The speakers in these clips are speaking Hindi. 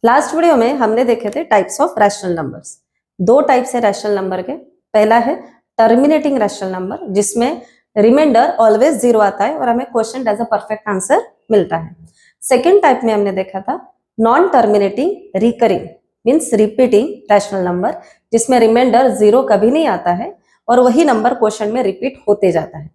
लास्ट वीडियो में हमने देखे थे टाइप्स ऑफ रैशनल नंबर्स। दो टाइप्स है रैशनल नंबर के। पहला है टर्मिनेटिंग रैशनल नंबर, जिसमें रिमाइंडर ऑलवेज 0 आता है और हमें question as a perfect answer मिलता है। सेकेंड टाइप में हमने देखा था non terminating recurring means repeating rational number, जिसमें रिमाइंडर 0 कभी नहीं आता है और वही नंबर क्वेश्चन में रिपीट होते जाता है।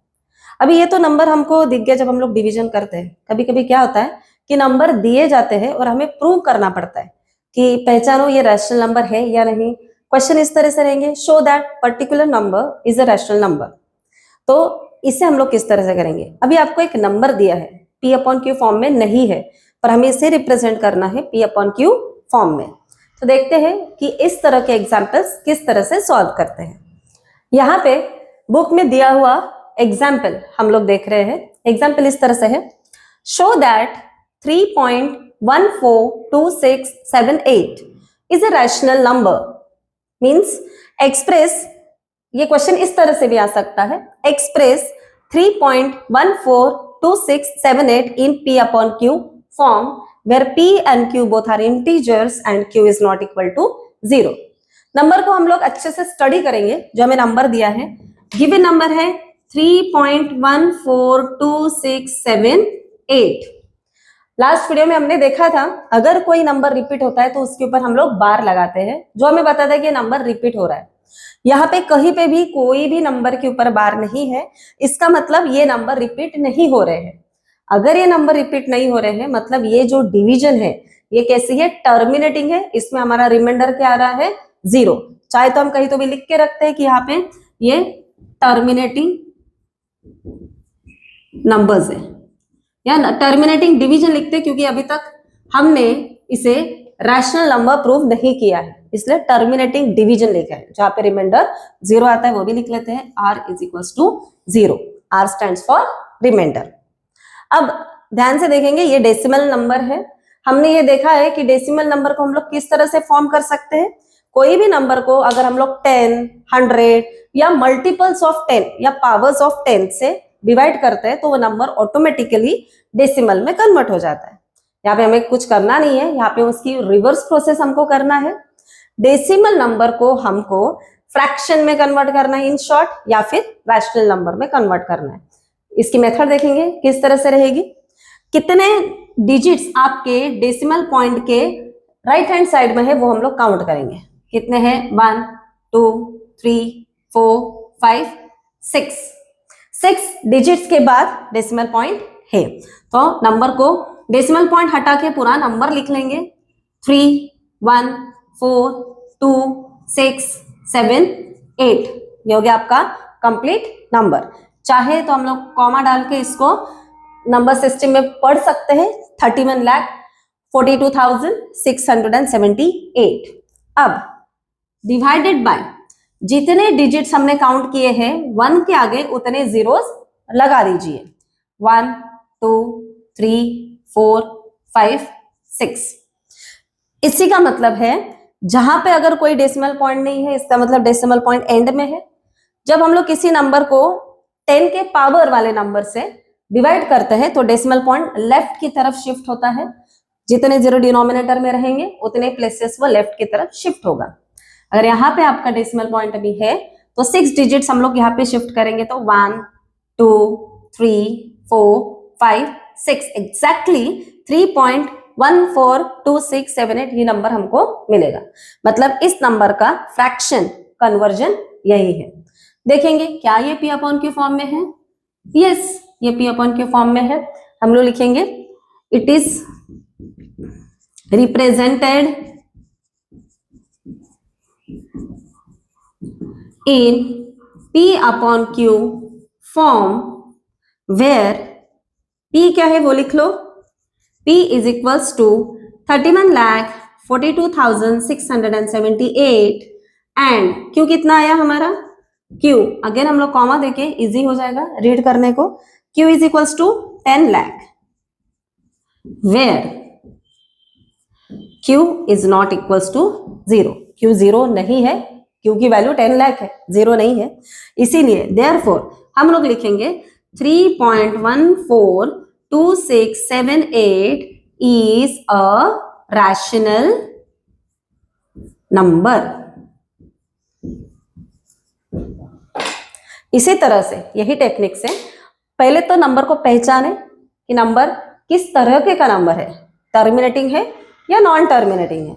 अभी ये तो नंबर हमको दिख गया जब हम लोग डिवीजन करते हैं। कभी कभी क्या होता है कि नंबर दिए जाते हैं और हमें प्रूव करना पड़ता है कि पहचानो ये रैशनल नंबर है या नहीं। क्वेश्चन इस तरह से रहेंगे, show that particular number is a rational number. तो इसे हम लोग किस तरह से करेंगे? अभी आपको एक नंबर दिया है, P अपॉन Q फॉर्म में नहीं है, पर हमें इसे रिप्रेजेंट करना है P अपॉन Q फॉर्म में। तो देखते हैं कि इस तरह के एग्जाम्पल्स किस तरह से सॉल्व करते हैं। यहाँ पे बुक में दिया हुआ एग्जाम्पल हम लोग देख रहे हैं। एग्जाम्पल इस तरह से है, show that 3.142678 is a rational number। Means express, ये क्वेश्चन इस तरह से भी आ सकता है, express 3.142678 in P upon Q form where P and Q both are integers and Q is not equal to 0। Number को हम लोग अच्छे से स्टडी करेंगे। जो हमें नंबर दिया है, गिवन नंबर है 3.142678। लास्ट वीडियो में हमने देखा था अगर कोई नंबर रिपीट होता है तो उसके ऊपर हम लोग बार लगाते हैं, जो हमें बताता है कि नंबर रिपीट हो रहा है। यहाँ पे कहीं पे भी कोई भी नंबर के ऊपर बार नहीं है, इसका मतलब ये नंबर रिपीट नहीं हो रहे हैं। अगर ये नंबर रिपीट नहीं हो रहे हैं मतलब ये जो डिवीजन है ये कैसी है? टर्मिनेटिंग है। इसमें हमारा रिमाइंडर क्या आ रहा है? 0। चाहे तो हम कहीं तो भी लिख के रखते हैं कि यहाँ पे ये टर्मिनेटिंग नंबर्स है या टर्मिनेटिंग डिवीजन लिखते हैं, क्योंकि अभी तक हमने इसे रैशनल नंबर प्रूव नहीं किया है, इसलिए टर्मिनेटिंग डिवीजन लिखा है। जहां पे रिमाइंडर 0 आता है वो भी लिख लेते हैं, R is equal to 0। R stands for remainder. अब ध्यान से देखेंगे, ये डेसिमल नंबर है। हमने ये देखा है कि डेसिमल नंबर को हम लोग किस तरह से फॉर्म कर सकते हैं। कोई भी नंबर को अगर हम लोग 10, 100 या मल्टीपल्स ऑफ 10 या पावर्स ऑफ 10 से डिवाइड करते हैं तो वो नंबर ऑटोमेटिकली डेसिमल में कन्वर्ट हो जाता है। यहाँ पे हमें कुछ करना नहीं है, यहाँ पे उसकी रिवर्स प्रोसेस हमको करना है। डेसिमल नंबर को हमको फ्रैक्शन में कन्वर्ट करना है इन शॉर्ट, या फिर रैशनल नंबर में कन्वर्ट करना है। इसकी मेथड देखेंगे किस तरह से रहेगी। कितने डिजिट्स आपके डेसिमल पॉइंट के राइट हैंड साइड में है वो हम लोग काउंट करेंगे। कितने हैं? 1 2 3 4 5 6। 6 डिजिट्स के बाद डेसिमल पॉइंट है, तो नंबर को डेसिमल पॉइंट हटा के पूरा नंबर लिख लेंगे। 3 1 4 2 6 7 8, ये हो गया आपका कंप्लीट नंबर। चाहे तो हम लोग कॉमा डाल के इसको नंबर सिस्टम में पढ़ सकते हैं, 31,42,678। अब डिवाइडेड बाय जितने डिजिट्स हमने काउंट किए हैं 1 के आगे उतने जीरोस लगा दीजिए। 1 2 3 4 5 6। इसी का मतलब है जहां पे अगर कोई डेसिमल पॉइंट नहीं है इसका मतलब डेसिमल पॉइंट एंड में है। जब हम लोग किसी नंबर को 10 के पावर वाले नंबर से डिवाइड करते हैं तो डेसिमल पॉइंट लेफ्ट की तरफ शिफ्ट होता है। जितने जीरो डिनोमिनेटर में रहेंगे उतने प्लेसेस वो लेफ्ट की तरफ शिफ्ट होगा। अगर यहाँ पे आपका डेसिमल पॉइंट अभी है तो 6 डिजिट्स हम लोग यहाँ पे शिफ्ट करेंगे, तो 1 2 3 4 5 6 एग्जैक्टली 3.142678 ये नंबर हमको मिलेगा। मतलब इस नंबर का फ्रैक्शन कन्वर्जन यही है। देखेंगे क्या ये P अपॉन Q फॉर्म में है? यस, ये P अपॉन Q फॉर्म में है। हम लोग लिखेंगे it is represented in P upon Q form where P क्या है वो लिख लो, P is equals to 31,42,678 and Q कितना आया हमारा? Q अगेन हम लोग कॉमा देके इजी हो जाएगा रीड करने को। Q is equals to 10 lakh where Q is not equals to 0। Q 0 नहीं है, क्योंकि वैल्यू 10 लाख है, 0 नहीं है। इसीलिए देयरफॉर हम लोग लिखेंगे 3.142678 is a रैशनल नंबर। इसी तरह से यही टेक्निक से पहले तो नंबर को पहचाने कि नंबर किस तरह के का नंबर है, टर्मिनेटिंग है या नॉन टर्मिनेटिंग है।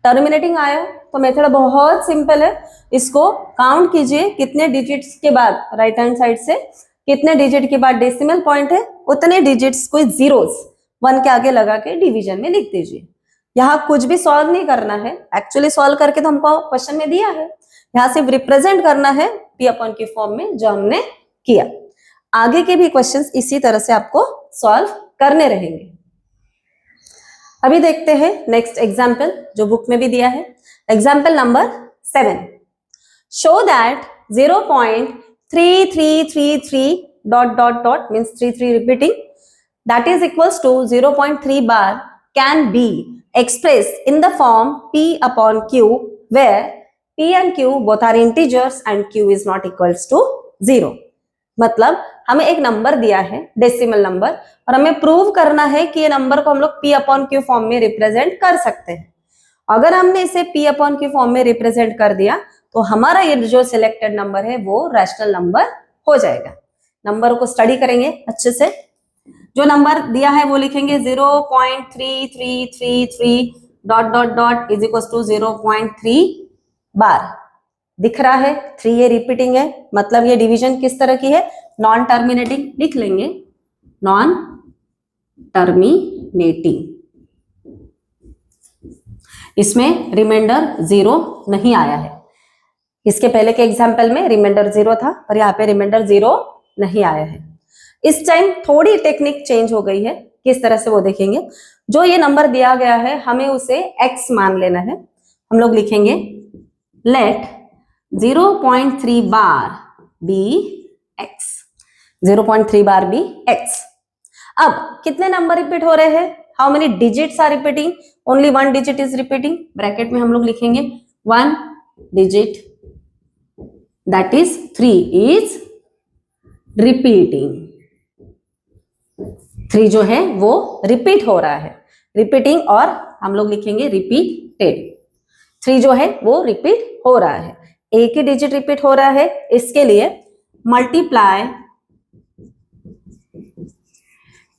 टर्मिनेटिंग आया तो मेथड बहुत सिंपल है, इसको काउंट कीजिए कितने डिजिट्स के बाद, राइट हैंड साइड से कितने डिजिट के बाद डेसिमल पॉइंट है उतने डिजिट्स को जीरोस 1 के आगे लगा के डिवीजन में लिख दीजिए। यहाँ कुछ भी सॉल्व नहीं करना है, एक्चुअली सॉल्व करके तो हमको क्वेश्चन में दिया है, यहाँ सिर्फ रिप्रेजेंट करना है पी अपॉन क्यू फॉर्म में जो हमने किया। आगे के भी क्वेश्चंस इसी तरह से आपको सॉल्व करने रहेंगे। अभी देखते हैं नेक्स्ट एग्जाम्पल जो बुक में भी दिया है। Example number 7, show that 0.3333 dot dot dot means 33 repeating that is equals to 0.3 bar can be expressed in the form p upon q where p and q both are integers and q is not equals to 0। मतलब हमें एक नंबर दिया है डेसिमल नंबर और हमें प्रूव करना है कि ये नंबर को हम लोग p अपॉन q फॉर्म में रिप्रेजेंट कर सकते हैं। अगर हमने इसे p अपॉन q फॉर्म में रिप्रेजेंट कर दिया तो हमारा ये जो सिलेक्टेड नंबर है वो रैशनल नंबर हो जाएगा। नंबर को स्टडी करेंगे अच्छे से। जो नंबर दिया है वो लिखेंगे 0.3333 dot dot dot is equal to 0.3 bar. दिख रहा है 3 ये रिपीटिंग है, मतलब ये डिवीजन किस तरह की है, नॉन टर्मिनेटिंग। लिख लेंगे नॉन टर्मिनेटिंग। इसमें रिमाइंडर 0 नहीं आया है। इसके पहले के एग्जाम्पल में रिमाइंडर 0 था और यहाँ पे रिमाइंडर 0 नहीं आया है। इस टाइम थोड़ी टेक्निक चेंज हो गई है, किस तरह से वो देखेंगे। जो ये नंबर दिया गया है हमें उसे x मान लेना है। हम लोग लिखेंगे let 0.3 bar be x, 0.3 bar be x। अब कितने नंबर रिपीट हो रहे हैं, how many digits are repeating, only 1 digit is repeating. Bracket में हम लोग लिखेंगे 1 digit that is 3 is repeating. 3 जो है वो रिपीट हो रहा है, रिपीटिंग, और हम लोग लिखेंगे रिपीटेड। 3 जो है वो रिपीट हो रहा है, एक ही डिजिट रिपीट हो रहा है, इसके लिए multiply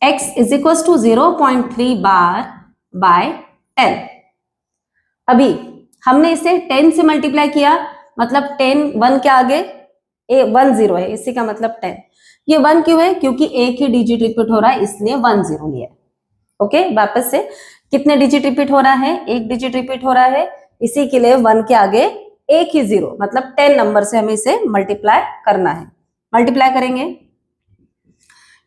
x is equal to 0.3 bar by 10। अभी हमने इसे 10 से मल्टीप्लाई किया, मतलब 10 1 के आगे 1 0 है, इसी का मतलब 10। ये 1 क्यों है, क्योंकि एक ही डिजिट रिपीट हो रहा है इसलिए 1 0 लिया। ओके, वापस से कितने डिजिट रिपीट हो रहा है, एक डिजिट रिपीट हो रहा है, इसी के लिए 1 के आगे एक ही 0, मतलब 10 नंबर से हमें इसे मल्टीप्लाई करना है। मल्टीप्लाई करेंगे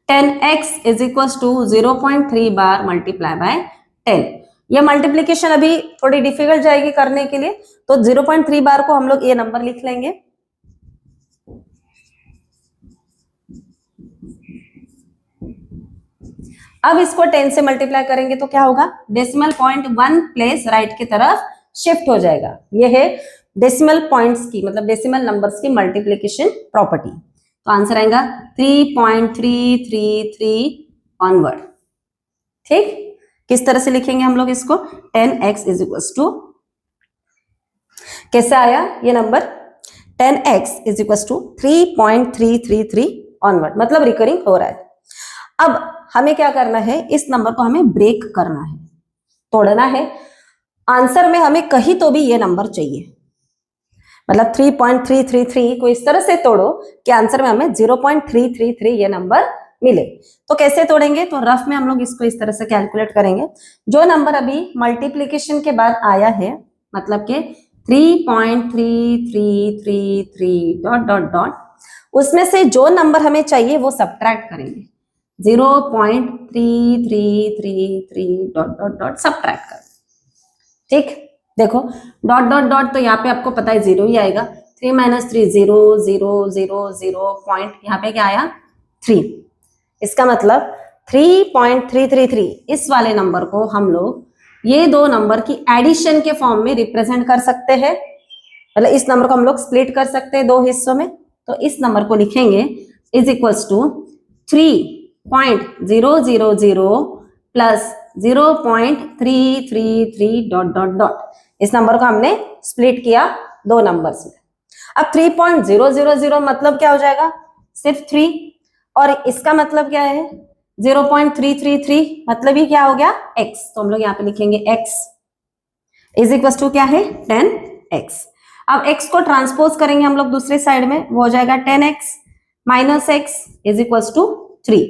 10x is equal to 0.3 bar multiply by 10। ये मल्टीप्लीकेशन अभी थोड़ी डिफिकल्ट जाएगी करने के लिए, तो 0.3 बार को हम लोग ये नंबर लिख लेंगे। अब इसको 10 से मल्टीप्लाई करेंगे तो क्या होगा, डेसिमल पॉइंट 1 प्लेस राइट की तरफ शिफ्ट हो जाएगा। ये है डेसिमल पॉइंट्स की, मतलब डेसिमल नंबर्स की मल्टीप्लिकेशन प्रॉपर्टी। तो आंसर आएगा 3.333 ऑनवर्ड। ठीक, किस तरह से लिखेंगे हम लोग इसको, 10x इज इक्वल टू, कैसे आया ये number, 10x is equal to 3.333 onward, मतलब रिकरिंग हो रहा है। अब हमें क्या करना है, इस नंबर को हमें ब्रेक करना है, तोड़ना है। आंसर में हमें कहीं तो भी ये नंबर चाहिए, मतलब 3.333 को इस तरह से तोड़ो कि आंसर में हमें 0.333 ये नंबर मिले। तो कैसे तोड़ेंगे, तो रफ में हम लोग इसको इस तरह से कैलकुलेट करेंगे। जो नंबर अभी मल्टीप्लिकेशन के बाद आया है, मतलब कि 3.3333 डॉट डॉट डॉट, उसमें से जो नंबर हमें चाहिए वो सब्ट्रैक्ट करेंगे। 0.3333 डॉट डॉट डॉट सब्ट्रैक्ट कर। ठीक, देखो डॉट डॉट डॉट, तो यहाँ पे आपको पता है 0 ही आएगा। 3 - 3 0 0 0 0 पॉइंट, यहाँ पे क्या आया 3। इसका मतलब 3.333 इस वाले नंबर को हम लोग ये दो नंबर की एडिशन के फॉर्म में रिप्रेजेंट कर सकते हैं, मतलब इस नंबर को हम लोग स्प्लिट कर सकते हैं 2 हिस्सों में। तो इस नंबर को लिखेंगे is equals to 3.000 plus 0.333 dot dot dot. इस नंबर को हमने स्प्लिट किया दो नंबर्स में। अब 3.000 मतलब क्या हो जाएगा, सिर्फ 3, और इसका मतलब क्या है 0.333, मतलब ही क्या हो गया x। तो हम लोग यहाँ पे लिखेंगे x इज इक्वल टू क्या है 10x। अब x को ट्रांसपोज करेंगे हम लोग दूसरे साइड में, वो हो जाएगा 10x minus x is equal to 3।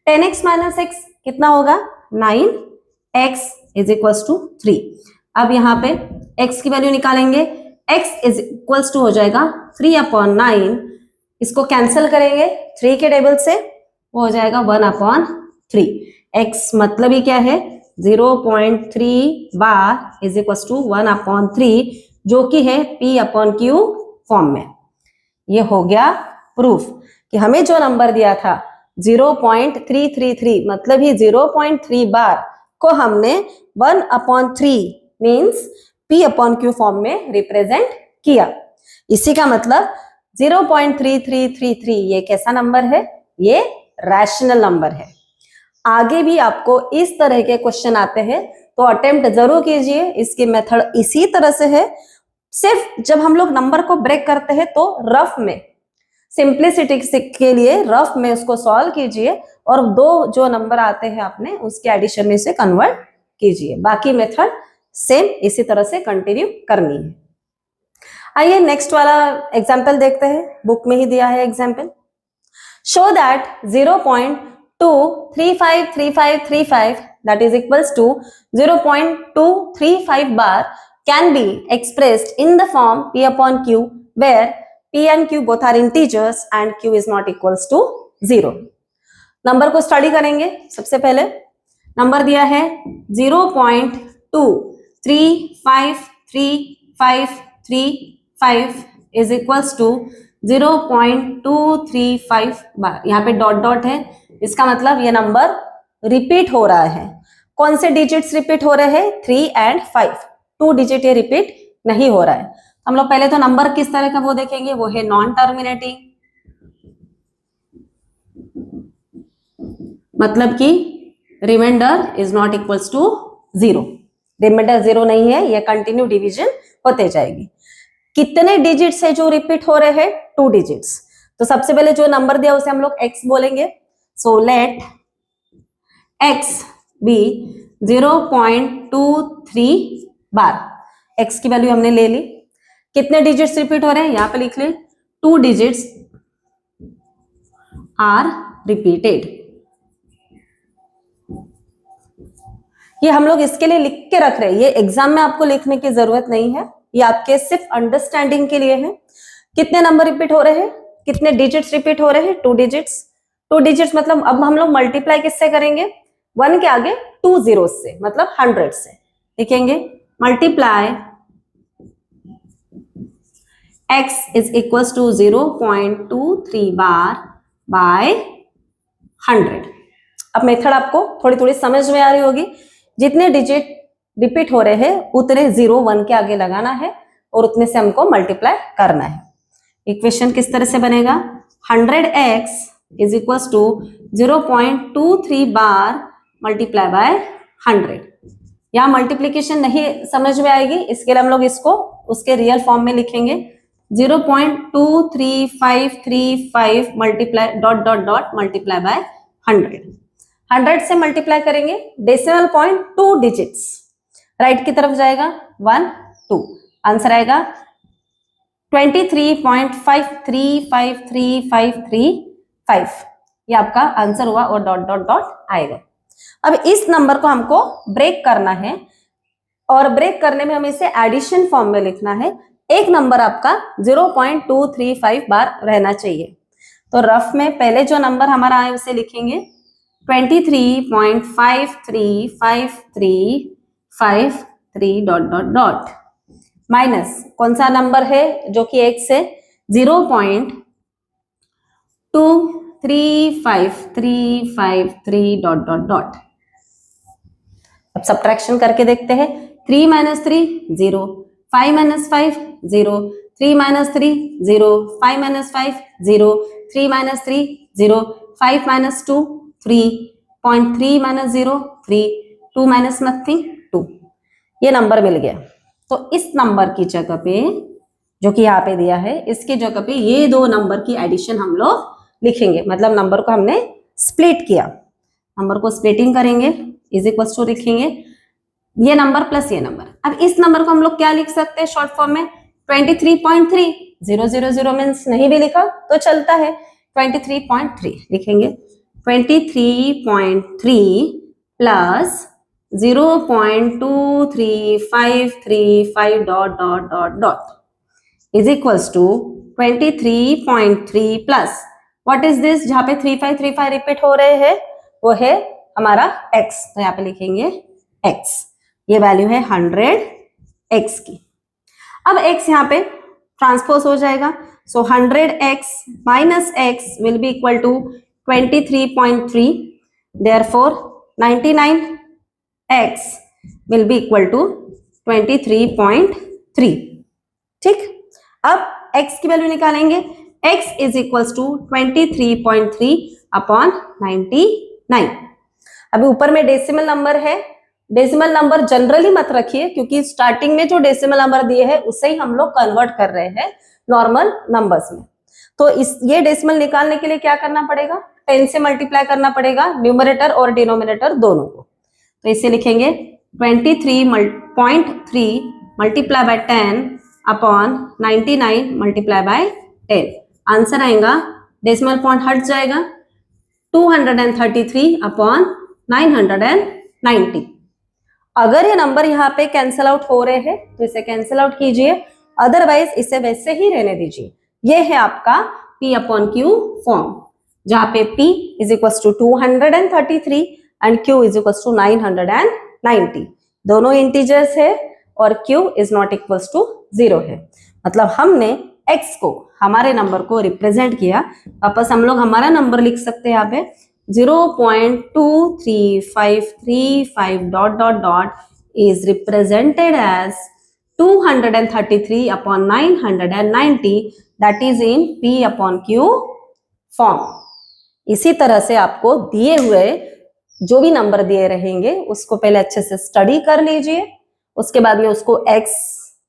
10x minus x कितना होगा 9x इज इक्वल टू 3। अब यहाँ पे x की वैल्यू निकालेंगे, x इज इक्वल टू हो जाएगा 3/9, इसको कैंसिल करेंगे 3 के टेबल से, वो हो जाएगा 1/3। x मतलब ही क्या है 0.3 बार इज इक्वल टू 1/3, जो कि है p/q फॉर्म में। ये हो गया प्रूफ कि हमें जो नंबर दिया था 0.333 मतलब ही 0.3 बार को हमने 1/3 मीन्स p/q फॉर्म में रिप्रेजेंट किया। इसी का मतलब 0.3333 ये कैसा नंबर है, ये रैशनल नंबर है। आगे भी आपको इस तरह के क्वेश्चन आते हैं तो अटेम्प्ट जरूर कीजिए। इसकी मेथड इसी तरह से है, सिर्फ जब हम लोग नंबर को ब्रेक करते हैं तो रफ में, सिंप्लिसिटी के लिए रफ में उसको सॉल्व कीजिए और दो जो नंबर आते हैं आपने उसके एडिशन में से कन्वर्ट कीजिए। बाकी मेथड सेम इसी तरह से कंटिन्यू करनी है। आइए नेक्स्ट वाला एग्जाम्पल देखते हैं, बुक में ही दिया है example. Show that 0.2353535 that is equals to 0.235 bar can be expressed in the form p/q where p and q both are integers and q is not equals to 0। Number को स्टडी करेंगे। सबसे पहले नंबर दिया है 0.2353535 is equals to 0.235 बार। यहाँ पे डॉट डॉट है, इसका मतलब ये नंबर रिपीट हो रहा है। कौन से डिजिट्स रिपीट हो रहे हैं 3 and 5, 2 डिजिट ये रिपीट नहीं हो रहा है। हम लोग पहले तो नंबर किस तरह का वो देखेंगे, वो है नॉन टर्मिनेटिंग, मतलब कि remainder is not equals to 0। Remainder 0 नहीं है, ये कंटिन्यू डिवीजन होते जाएगी। कितने डिजिट्स है जो रिपीट हो रहे हैं 2 डिजिट्स। तो सबसे पहले जो नंबर दिया उसे हम लोग x बोलेंगे। सो लेट x बी 0.23 बार। x की वैल्यू हमने ले ली। कितने डिजिट्स रिपीट हो रहे हैं यहाँ पे लिख ले, 2 डिजिट्स आर रिपीटेड। ये हम लोग इसके लिए लिख के रख रहे हैं, ये एग्जाम में आपको लिखने की जरूरत नहीं है, ये आपके सिर्फ अंडरस्टैंडिंग के लिए है। कितने नंबर रिपीट हो रहे हैं, कितने डिजिट्स रिपीट हो रहे हैं 2 डिजिट्स। 2 डिजिट्स मतलब अब हम लोग मल्टीप्लाई किससे करेंगे, 1 के आगे 2 zeros से, मतलब 100 से लिखेंगे। Multiply x is equals to 0.23 bar by 100। अब मेथड आपको थोड़ी थोड़ी समझ में आ रही होगी। जितने डिजिट रिपीट हो रहे हैं उतने 0 1 के आगे लगाना है और उतने से हमको मल्टीप्लाई करना है। इक्वेशन किस तरह से बनेगा, 100x is equals to 0.23 bar multiply by 100। यहाँ मल्टीप्लीकेशन नहीं समझ में आएगी, इसके लिए हम लोग इसको उसके रियल फॉर्म में लिखेंगे। 0.23535 multiply dot dot dot multiply by 100। 100 से मल्टीप्लाई करेंगे, डेसिमल पॉइंट 2 डिजिट्स राइट की तरफ जाएगा 1 2, आंसर आएगा 23.535335। ये आपका आंसर हुआ और डॉट डॉट डॉट आएगा। अब इस नंबर को हमको ब्रेक करना है और ब्रेक करने में हमें इसे एडिशन फॉर्म में लिखना है। एक नंबर आपका 0.235 बार रहना चाहिए। तो रफ में पहले जो नंबर हमारा है उसे लिखेंगे 23.535353 डॉट डॉट डॉट माइनस कौन सा नंबर है जो कि x से 0.235353 डॉट डॉट डॉट। अब सब्ट्रैक्शन करके देखते हैं। 3 - 3 0, 5 - 5 0, 3 - 3 0, 5 - 5 0, 3 - 3 0, 5 - 2 3, 0.3 - 0 3, 2 माइनस नथिंग 2, ये नंबर मिल गया। तो इस नंबर की जगह पे जो कि यहाँ पे दिया है, इसकी जगह पे ये दो नंबर की एडिशन हम लोग लिखेंगे, मतलब नंबर को हमने स्प्लिट किया, नंबर को स्प्लिटिंग करेंगे, इज इक्वल टू लिखेंगे ये नंबर प्लस ये नंबर। अब इस नंबर को हम लोग क्या लिख सकते हैं शॉर्ट फॉर्म में, 23.3, 000 मीन्स नहीं भी लिखा तो चलता है, 23.3 लिखेंगे, 23.3 plus 0.23535 dot dot dot dot is equals to 23.3 plus what is this, जहां पे 3535 रिपीट हो रहे हैं वो है हमारा x, तो यहाँ पे लिखेंगे x, ये वैल्यू है 100x की। अब x यहाँ पे ट्रांसपोज हो जाएगा, so 100x minus x will be equal to 23.3, therefore 99x will be equal to 23.3। ठीक, अब x की वैल्यू निकालेंगे, x is equals to 23.3 upon 99। अभी ऊपर में डेसिमल नंबर है, डेसिमल नंबर जनरली मत रखिए क्योंकि स्टार्टिंग में जो डेसिमल नंबर दिए हैं उससे ही हम लोग कन्वर्ट कर रहे हैं नॉर्मल नंबर्स में। तो ये डेसिमल निकालने के लिए क्या करना पड़ेगा, 10 से मल्टीप्लाई करना पड़ेगा न्यूमरेटर और डिनोमिनेटर दोनों को। तो इसे लिखेंगे 23.3 multiply by 10 upon 99 multiply by 10, answer आएगा, डेसिमल पॉइंट हट जाएगा, 233 अपॉन 990। अगर ये नंबर यहाँ पे कैंसिल आउट हो रहे हैं तो इसे कैंसिल आउट कीजिए, अदरवाइज इसे वैसे ही रहने दीजिए। ये है आपका P अपॉन Q फॉर्म, जहां पे P is equal to 233 and Q is equal to 990, दोनों इंटीजर्स है और Q is not equal to 0 है, मतलब हमने x को, हमारे नंबर को रिप्रेजेंट किया। वापस हम लोग हमारा नंबर लिख सकते हैं यहाँ पे 0.23535 dot dot dot is represented as 233 upon 990, that is in P upon Q form. इसी तरह से आपको दिए हुए जो भी नंबर दिए रहेंगे उसको पहले अच्छे से स्टडी कर लीजिए, उसके बाद में उसको x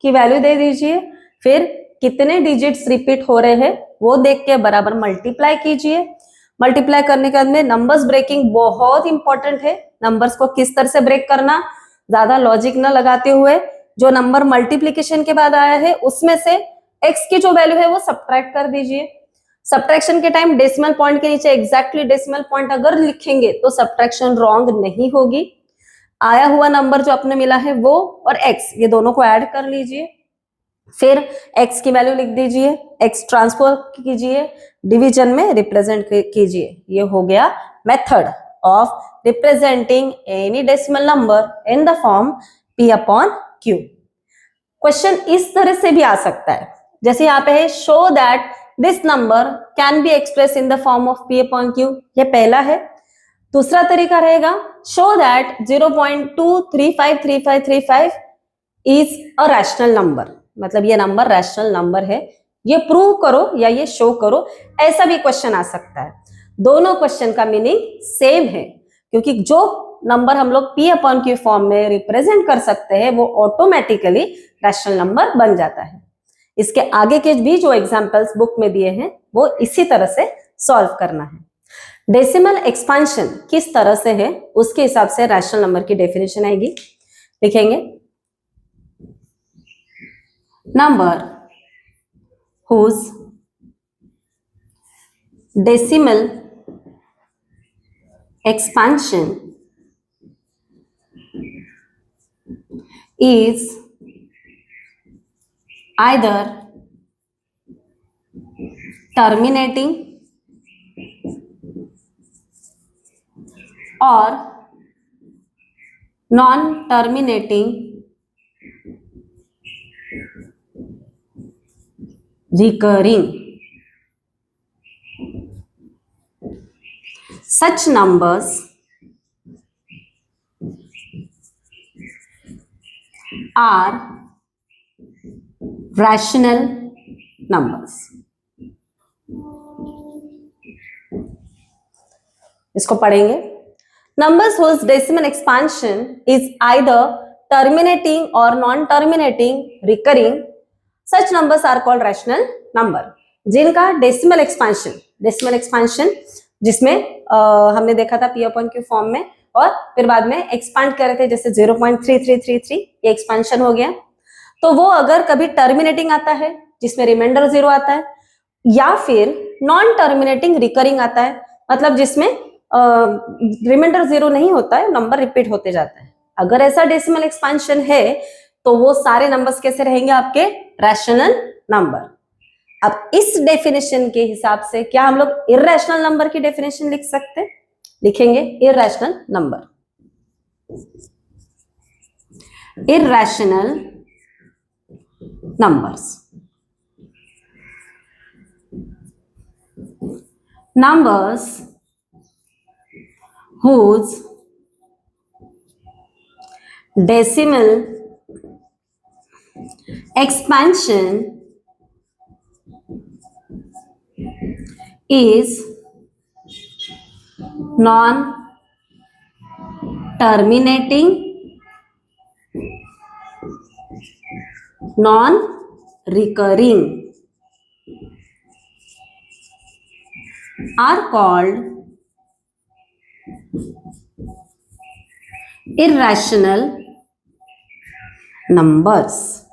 की वैल्यू दे दीजिए, फिर कितने डिजिट्स रिपीट हो रहे हैं वो देख के बराबर मल्टीप्लाई कीजिए। मल्टीप्लाई करने के बाद में नंबर्स ब्रेकिंग बहुत इंपॉर्टेंट है, नंबर्स को किस तरह से ब्रेक करना, ज्यादा लॉजिक न लगाते हुए जो नंबर मल्टीप्लीकेशन के बाद आया है उसमें से x की जो वैल्यू है वो सब्ट्रैक्ट कर दीजिए। सब्ट्रैक्शन के टाइम डेसिमल पॉइंट के नीचे एग्जैक्टली डेसिमल पॉइंट अगर लिखेंगे तो सब्ट्रैक्शन रॉन्ग नहीं होगी। आया हुआ नंबर जो आपने मिला है वो और x, ये दोनों को ऐड कर लीजिए, फिर x की वैल्यू लिख दीजिए, x ट्रांसफर कीजिए, डिवीजन में रिप्रेजेंट कीजिए। ये हो गया method of representing any decimal number in the form P upon Q। Question इस तरह से भी आ सकता है, जैसे यहाँ पे है show that this number can be express in the form of P upon Q, ये पहला है। दूसरा तरीका रहेगा show that 0.2353535 is a rational number, मतलब ये नंबर रैशनल नंबर है, ये प्रूव करो या ये शो करो, ऐसा भी क्वेश्चन आ सकता है। दोनों क्वेश्चन का मीनिंग सेम है क्योंकि जो नंबर हम लोग P अपॉन Q फॉर्म में रिप्रेजेंट कर सकते हैं वो ऑटोमेटिकली रैशनल नंबर बन जाता है। इसके आगे के भी जो एग्जांपल्स बुक में दिए हैं वो इसी तरह से सॉल्व करना है। डेसिमल एक्सपांशन किस तरह से है उसके हिसाब से रैशनल नंबर की डेफिनेशन आएगी, लिखेंगे number whose decimal expansion is either terminating or non-terminating recurring. Such numbers are rational numbers. इसको पढ़ेंगे, numbers whose decimal expansion is either terminating or non-terminating recurring, such numbers are called rational number. जिनका डेसिमल एक्सपांशन जिसमें हमने देखा था p अपॉन क्यू फॉर्म में और फिर बाद में एक्सपांड कर रहे थे जैसे 0.3333 ये एक्सपांशन हो गया, तो वो अगर कभी टर्मिनेटिंग आता है जिसमें रिमाइंडर 0 आता है या फिर नॉन टर्मिनेटिंग रिकरिंग आता है, मतलब जिसमें रिमाइंडर 0 नहीं होता है, नंबर रिपीट होते जाता है, अगर ऐसा डेसिमल एक्सपांशन है तो वो सारे नंबर्स कैसे रहेंगे आपके रैशनल नंबर। अब इस डेफिनेशन के हिसाब से क्या हम लोग इररेशनल नंबर की डेफिनेशन लिख सकते हैं? लिखेंगे irrational number. Irrational numbers whose decimal expansion is non-terminating, non-recurring are called irrational numbers.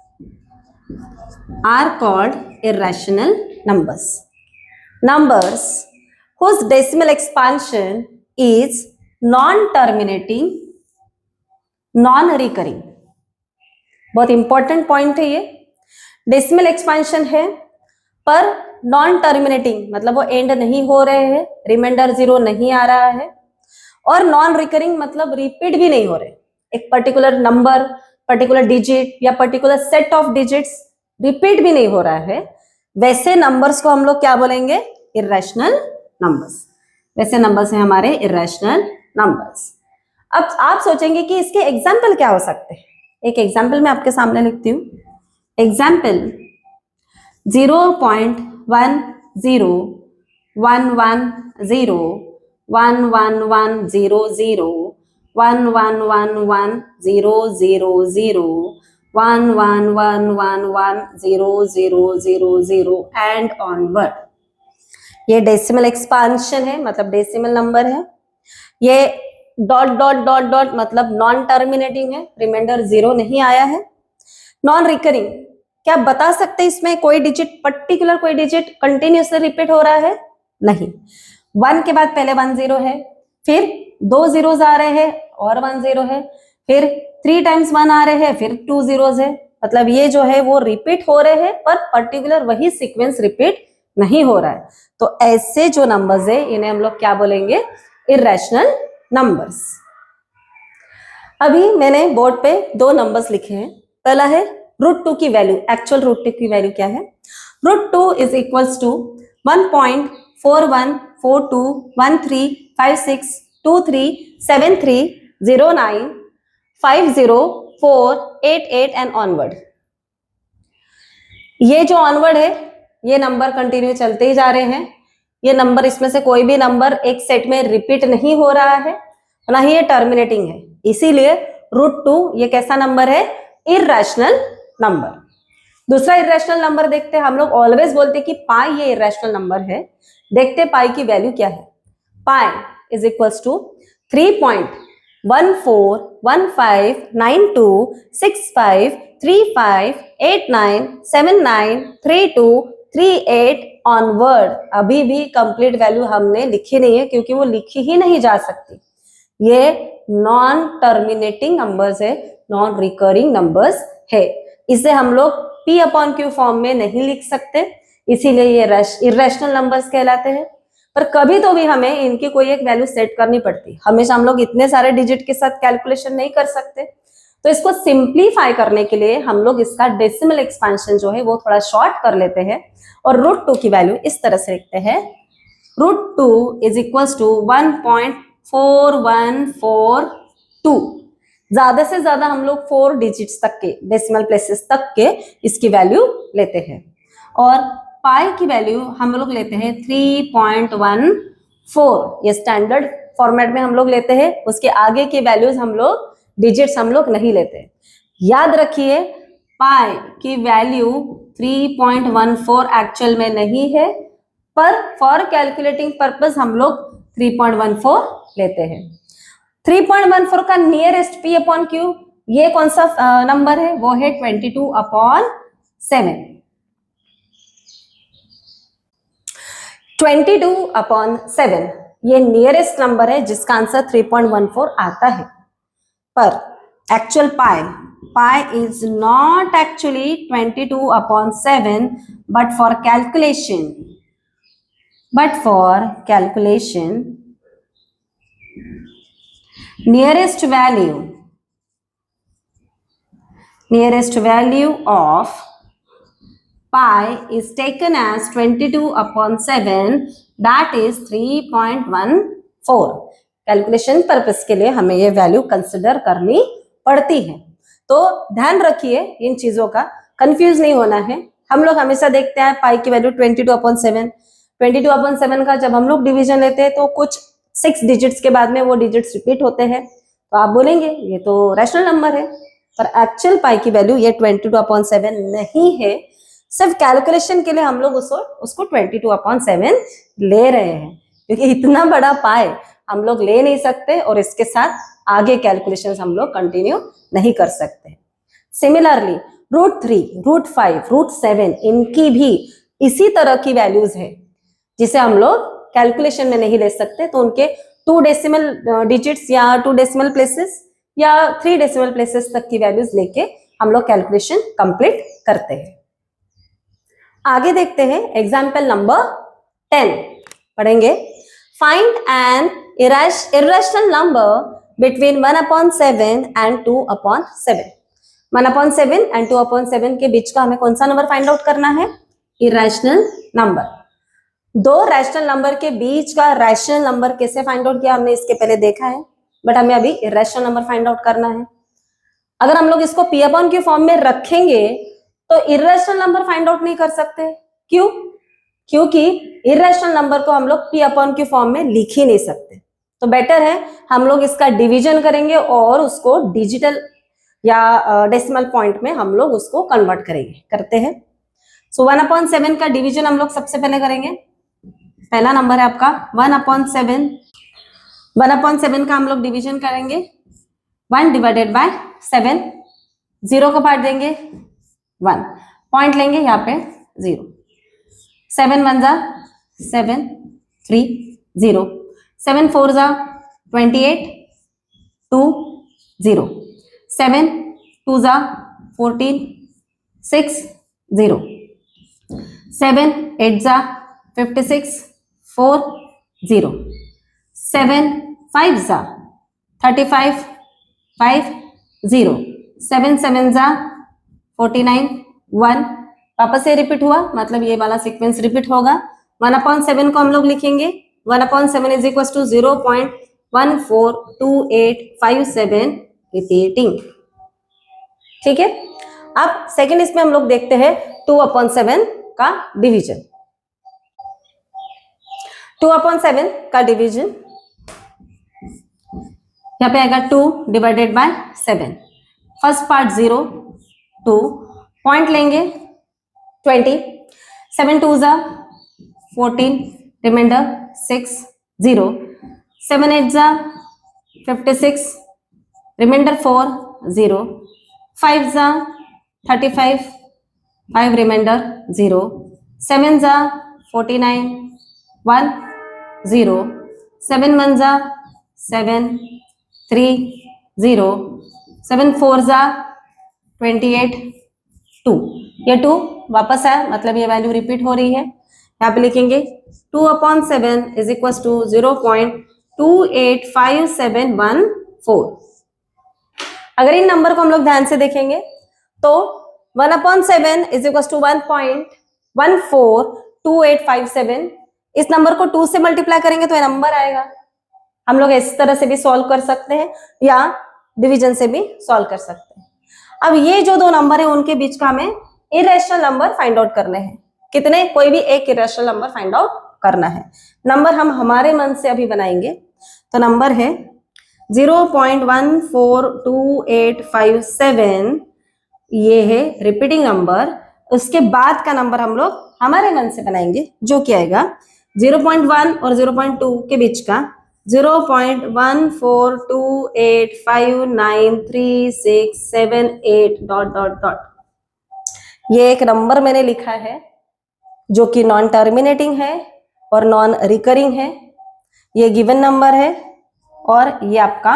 Are called irrational numbers. Numbers whose decimal expansion is non-terminating, non-recurring. बहुत इंपॉर्टेंट पॉइंट है ये। डेसिमल एक्सपांशन है पर नॉन टर्मिनेटिंग, मतलब वो एंड नहीं हो रहे हैं, रिमाइंडर 0 नहीं आ रहा है, और नॉन रिकरिंग मतलब रिपीट भी नहीं हो रहे, एक पर्टिकुलर नंबर, पर्टिकुलर डिजिट या particular set of digits repeat भी नहीं हो रहा है, वैसे नंबर्स को हम लोग क्या बोलेंगे? Irrational numbers. वैसे नंबर्स हैं हमारे इररेशनल नंबर्स। अब आप सोचेंगे कि इसके एग्जाम्पल क्या हो सकते हैं। एक एग्जाम्पल मैं आपके सामने लिखती हूँ। Example 0.10 111 0 1110 0 1111 000 11111000 and onward. ये डेसिमल एक्सपांशन है, मतलब डेसिमल नंबर है। ये डॉट डॉट डॉट डॉट मतलब नॉन टर्मिनेटिंग है, रिमाइंडर 0 नहीं आया है। नॉन रिकरिंग, क्या बता सकते हैं इसमें कोई डिजिट, पर्टिकुलर कोई डिजिट कंटिन्यूसली रिपीट हो रहा है? नहीं। 1 के बाद पहले 1 0 है, फिर 2 zeros आ रहे हैं और 1 0 है, फिर 3 times 1 आ रहे हैं, फिर 2 zeros है, मतलब ये जो है वो रिपीट हो रहे हैं पर पर्टिकुलर वही सीक्वेंस रिपीट नहीं हो रहा है। तो ऐसे जो नंबर्स है इन्हें हम लोग क्या बोलेंगे? Irrational numbers. अभी मैंने बोर्ड पे 2 नंबर्स लिखे हैं। पहला है √2 की वैल्यू। एक्चुअल √2 की वैल्यू क्या है? √2 is equals to 1.414213562309504888 and onward. ये जो ऑनवर्ड है ये नंबर कंटिन्यू चलते ही जा रहे हैं। ये नंबर, इसमें से कोई भी नंबर एक सेट में रिपीट नहीं हो रहा है, ना ही ये टर्मिनेटिंग है, इसीलिए √2 ये कैसा नंबर है? Irrational number. दूसरा इररेशनल नंबर देखते हैं। हम लोग ऑलवेज बोलते हैं कि पाई ये इररेशनल नंबर है। देखते हैं पाई की वैल्यू क्या है। Pi is equals to 3.141592653589793238 onward. अभी भी कंप्लीट वैल्यू हमने लिखी नहीं है क्योंकि वो लिखी ही नहीं जा सकती। ये नॉन टर्मिनेटिंग नंबर्स है, नॉन रिकरिंग नंबर्स है, इसे हम लोग P अपॉन Q फॉर्म में नहीं लिख सकते, इसीलिए ये इररेशनल नंबर्स कहलाते हैं। पर कभी तो भी हमें इनकी कोई एक वैल्यू सेट करनी पड़ती। हमेशा हम लोग इतने सारे डिजिट के साथ कैलकुलेशन नहीं कर सकते, तो इसको सिंप्लीफाई करने के लिए हम लोग इसका डेसिमल एक्सपांशन जो है वो थोड़ा शॉर्ट कर लेते हैं और √2 की वैल्यू इस तरह से लिखते हैं। √2 इज इक्वल्स टू 1.4142। ज्यादा से ज्यादा हम लोग 4 डिजिट्स तक के, डेसिमल प्लेसेस तक के इसकी वैल्यू लेते हैं। और पाई की वैल्यू हम लोग लेते हैं 3.14, ये स्टैंडर्ड फॉर्मेट में हम लोग लेते हैं, उसके आगे की वैल्यूज हम लोग डिजिट्स हम लोग नहीं लेते। याद रखिए पाई की वैल्यू 3.14 एक्चुअल में नहीं है, पर फॉर कैलकुलेटिंग पर्पस हम लोग 3.14 लेते हैं। 3.14 का नियरेस्ट पी अपॉन क्यू ये कौन सा नंबर है, वो है 22/7। 22/7 ये नियरेस्ट नंबर है जिसका आंसर 3.14 आता है। पर actual pi is not actually 22/7, but for calculation nearest value of pi is taken as 22/7, that is 3.14। Calculation purpose के लिए हमें ये वैल्यू कंसिडर करनी पड़ती है। तो ध्यान रखिए इन चीजों का, कंफ्यूज नहीं होना है। हम लोग हमेशा देखते हैं पाई की वैल्यू 22/7। 22/7 का जब हम लोग डिवीजन लेते हैं तो कुछ 6 डिजिट्स के बाद में वो डिजिट्स रिपीट होते हैं, तो आप बोलेंगे ये तो रैशनल नंबर है, पर एक्चुअल पाई की वैल्यू ये 22/7 नहीं है। सिर्फ कैलकुलेशन के लिए हम लोग उसको 22/7 ले रहे हैं, क्योंकि इतना बड़ा पाई हम लोग ले नहीं सकते और इसके साथ आगे कैलकुलेशंस हम लोग कंटिन्यू नहीं कर सकते। सिमिलरली √3, √5, √7 इनकी भी इसी तरह की वैल्यूज है जिसे हम लोग कैलकुलेशन में नहीं ले सकते, तो उनके 2 डेसिमल डिजिट्स या 2 डेसिमल प्लेसेस या 3 डेसिमल प्लेसेस तक की वैल्यूज लेके हम लोग कैलकुलेशन कंप्लीट करते हैं। आगे देखते हैं एग्जाम्पल नंबर 10 पढ़ेंगे। Find an irrational number between 1/7 and 2/7। 1/7 and 2/7 के बीच का हमें कौन सा नंबर फाइंड आउट करना है, इरेशनल नंबर। दो रैशनल नंबर के बीच का रैशनल नंबर कैसे फाइंड आउट किया हमने इसके पहले देखा है, बट हमें अभी इरेशनल नंबर फाइंड आउट करना है। अगर हम लोग इसको पी अपॉन क्यू फॉर्म में रखेंगे तो इरेशनल नंबर फाइंड आउट नहीं कर सकते। क्यों? क्योंकि इरेशनल नंबर को हम लोग पी अपॉन क्यू फॉर्म में लिख ही नहीं सकते। तो बेटर है हम लोग इसका डिवीजन करेंगे और उसको डिजिटल या डेसिमल पॉइंट में हम लोग उसको कन्वर्ट करते हैं। सो 1/7 का डिवीजन हम लोग सबसे पहले करेंगे। पहला नंबर है आपका 1/7। 1/7 का हम लोग डिवीजन करेंगे 1/7। 0 को पार्ट देंगे 1, पॉइंट लेंगे यहाँ पे 0। 7 1 जा 7, 3 0, 7 4 जा 28, 2 0, 7 2 जा 14, 6 0, 7 8 जा 56, 4 0, 7 5 जा 35, 5 0, 7 7 जा 49, 1। वापस से रिपीट हुआ, मतलब ये वाला सीक्वेंस रिपीट होगा। 1/7 को हम लोग लिखेंगे 1/7 इज इक्वल टू 0.142857 रिपीटिंग। ठीक है, अब सेकेंड इसमें हम लोग देखते हैं 2/7 का डिवीजन। 2/7 का डिवीजन यहाँ पे आएगा 2/7। फर्स्ट पार्ट 0 2, पॉइंट लेंगे 20, 7 2 जा 14, रिमाइंडर 6 0, 7 8 जा 56, रिमाइंडर 4 0, 5 जा 35, 5 रिमाइंडर 0, 7 जा 49, 1 0, 7 1 जा 7, 3 0, 7 4 जा 28, 2। ये 2 वापस आया, मतलब ये वैल्यू रिपीट हो रही है। यहाँ पे लिखेंगे 2/7 इज इक्वल टू 0.285714। अगर इन नंबर को हम लोग ध्यान से देखेंगे तो 1/7 इज इक्वल टू 1.142857। इस नंबर को 2 से मल्टीप्लाई करेंगे तो ये नंबर आएगा। हम लोग इस तरह से भी सॉल्व कर सकते हैं या डिवीजन से भी सॉल्व कर सकते हैं। अब ये जो दो नंबर है उनके बीच का हमें इरेशनल नंबर फाइंड आउट करने हैं। कितने? कोई भी एक इरेशनल नंबर फाइंड आउट करना है। नंबर हम हमारे मन से अभी बनाएंगे। तो नंबर है 0.142857, ये है रिपीटिंग नंबर। उसके बाद का नंबर हम लोग हमारे मन से बनाएंगे, जो क्या आएगा 0.1 और 0.2 के बीच का 0.1428593678 डॉट डॉट डॉट। ये एक नंबर मैंने लिखा है जो कि नॉन टर्मिनेटिंग है और नॉन रिकरिंग है। ये गिवन नंबर है और ये आपका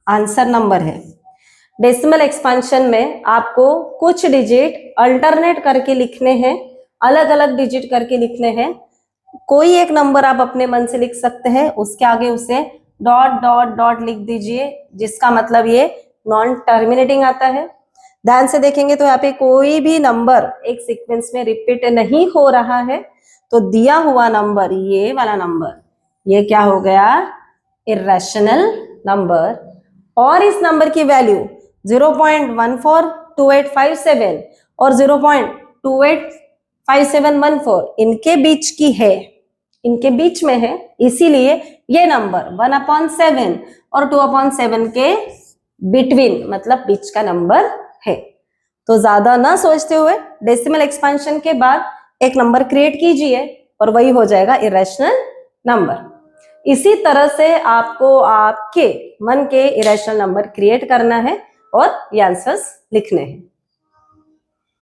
आंसर नंबर है। डेसिमल एक्सपेंशन में आपको कुछ डिजिट अल्टरनेट करके लिखने हैं, अलग अलग डिजिट करके लिखने हैं। कोई एक नंबर आप अपने मन से लिख सकते हैं, उसके आगे उसे डॉट डॉट डॉट लिख दीजिए, जिसका मतलब ये नॉन टर्मिनेटिंग आता है। ध्यान से देखेंगे तो यहाँ पे कोई भी नंबर एक सीक्वेंस में रिपीट नहीं हो रहा है, तो दिया हुआ नंबर, ये वाला नंबर, ये क्या हो गया, इर्रेशनल नंबर। और इस नंबर की वैल्यू 0.142857 और 0.285714 इनके बीच की है, इनके बीच में है, इसीलिए ये नंबर 1/7 और 2/7 के बिटवीन, मतलब बीच का नंबर है। तो ज्यादा ना सोचते हुए डेसिमल एक्सपेंशन के बाद एक नंबर क्रिएट कीजिए और वही हो जाएगा इरेशनल नंबर। इसी तरह से आपको आपके मन के इरेशनल नंबर क्रिएट करना है और ये आंसर्स लिखने हैं।